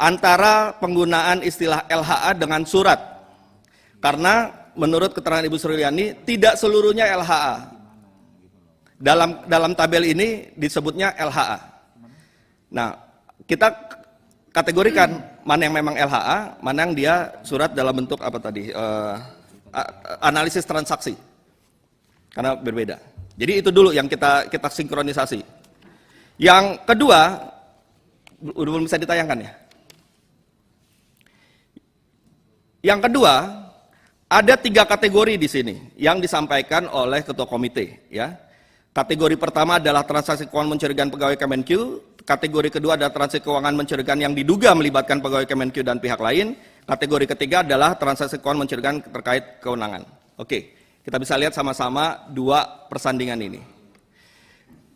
antara penggunaan istilah LHA dengan surat. Karena menurut keterangan Ibu Srilyani tidak seluruhnya LHA. Dalam tabel ini disebutnya LHA. Nah, kita kategorikan mana yang memang LHA, mana yang dia surat dalam bentuk apa tadi? Analisis transaksi. Karena berbeda. Jadi itu dulu yang kita sinkronisasi. Yang kedua, udah belum bisa ditayangkan ya? Yang kedua, ada 3 kategori di sini yang disampaikan oleh Ketua Komite. Ya. Kategori pertama adalah transaksi keuangan mencurigakan pegawai Kemenq. Kategori kedua adalah transaksi keuangan mencurigakan yang diduga melibatkan pegawai Kemenq dan pihak lain. Kategori ketiga adalah transaksi keuangan mencurigakan terkait kewenangan. Oke, kita bisa lihat sama-sama 2 persandingan ini.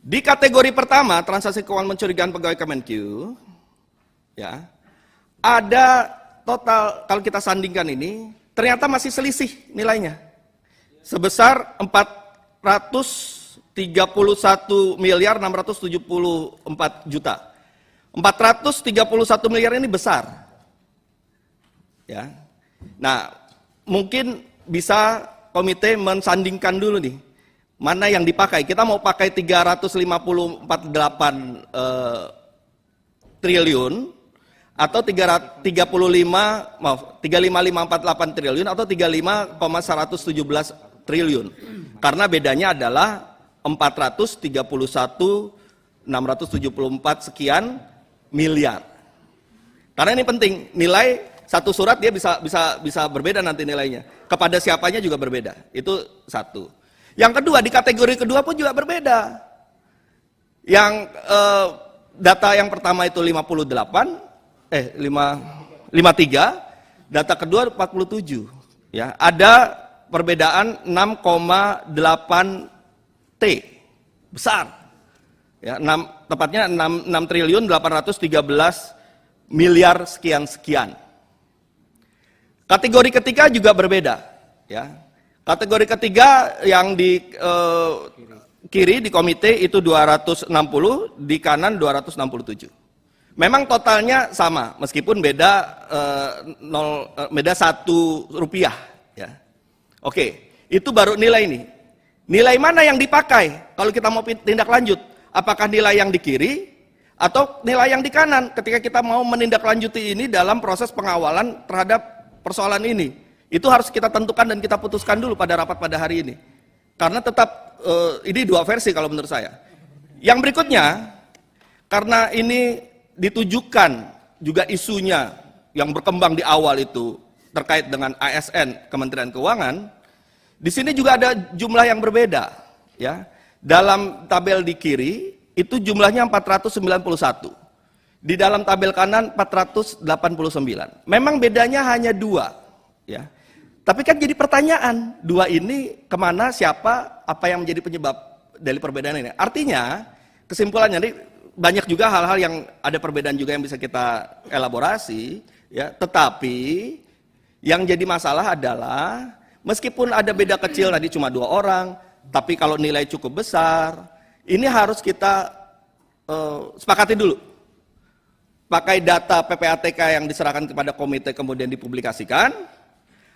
Di kategori pertama, transaksi keuangan mencurigakan pegawai Kemenq, ya, ada total, kalau kita sandingkan ini, ternyata masih selisih nilainya. Sebesar 431.674 juta. 431 miliar ini besar. Ya. Nah, mungkin bisa komite mensandingkan dulu nih. Mana yang dipakai? Kita mau pakai 354,8 triliun atau 35,548 triliun atau 35,117 triliun. Karena bedanya adalah 431.674 sekian miliar. Karena ini penting, nilai satu surat dia bisa berbeda nanti nilainya. Kepada siapanya juga berbeda. Itu satu. Yang kedua, di kategori kedua pun juga berbeda. Yang data yang pertama itu 53, data kedua 47. Ya, ada perbedaan 6,8 T. Besar. Ya, tepatnya 6.813 miliar sekian-sekian. Kategori ketiga juga berbeda. Ya. Kategori ketiga yang di kiri di komite itu 260, di kanan 267. Memang totalnya sama, meskipun beda beda 1 rupiah. Ya. Oke, itu baru nilai ini. Nilai mana yang dipakai kalau kita mau tindak lanjut? Apakah nilai yang di kiri atau nilai yang di kanan ketika kita mau menindaklanjuti ini dalam proses pengawalan terhadap persoalan ini? Itu harus kita tentukan dan kita putuskan dulu pada rapat pada hari ini. Karena tetap ini 2 versi kalau menurut saya. Yang berikutnya, karena ini ditujukan juga isunya yang berkembang di awal itu terkait dengan ASN Kementerian Keuangan, di sini juga ada jumlah yang berbeda. Ya. Dalam tabel di kiri itu jumlahnya 491. Di dalam tabel kanan 489. Memang bedanya hanya 2. Ya. Tapi kan jadi pertanyaan, 2 ini kemana, siapa, apa yang menjadi penyebab dari perbedaan ini? Artinya, kesimpulannya ini banyak juga hal-hal yang ada perbedaan juga yang bisa kita elaborasi, ya. Tetapi yang jadi masalah adalah meskipun ada beda kecil tadi cuma 2 orang, tapi kalau nilai cukup besar, ini harus kita sepakati dulu. Pakai data PPATK yang diserahkan kepada komite kemudian dipublikasikan,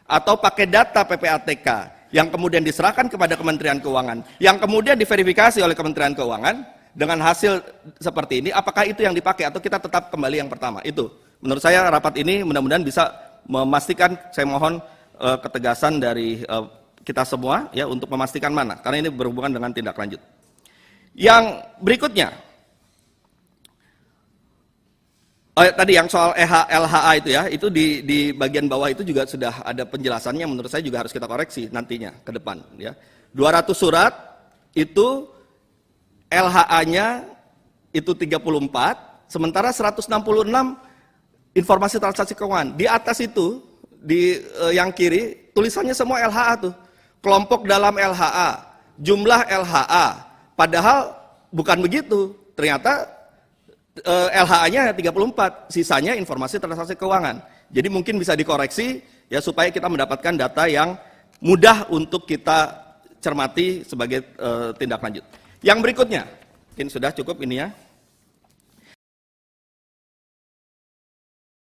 atau pakai data PPATK yang kemudian diserahkan kepada Kementerian Keuangan, yang kemudian diverifikasi oleh Kementerian Keuangan dengan hasil seperti ini, apakah itu yang dipakai atau kita tetap kembali yang pertama? Itu menurut saya rapat ini mudah-mudahan bisa memastikan, saya mohon ketegasan dari kita semua ya untuk memastikan mana, karena ini berhubungan dengan tindak lanjut. Yang berikutnya, tadi yang soal LHA itu ya, itu di bagian bawah itu juga sudah ada penjelasannya, menurut saya juga harus kita koreksi nantinya ke depan ya. 200 surat itu LHA-nya itu 34, sementara 166 informasi transaksi keuangan. Di atas itu di yang kiri tulisannya semua LHA tuh. Kelompok dalam LHA, jumlah LHA. Padahal bukan begitu. Ternyata LHA-nya 34, sisanya informasi transaksi keuangan. Jadi mungkin bisa dikoreksi ya supaya kita mendapatkan data yang mudah untuk kita cermati sebagai tindak lanjut. Yang berikutnya, mungkin sudah cukup ini ya.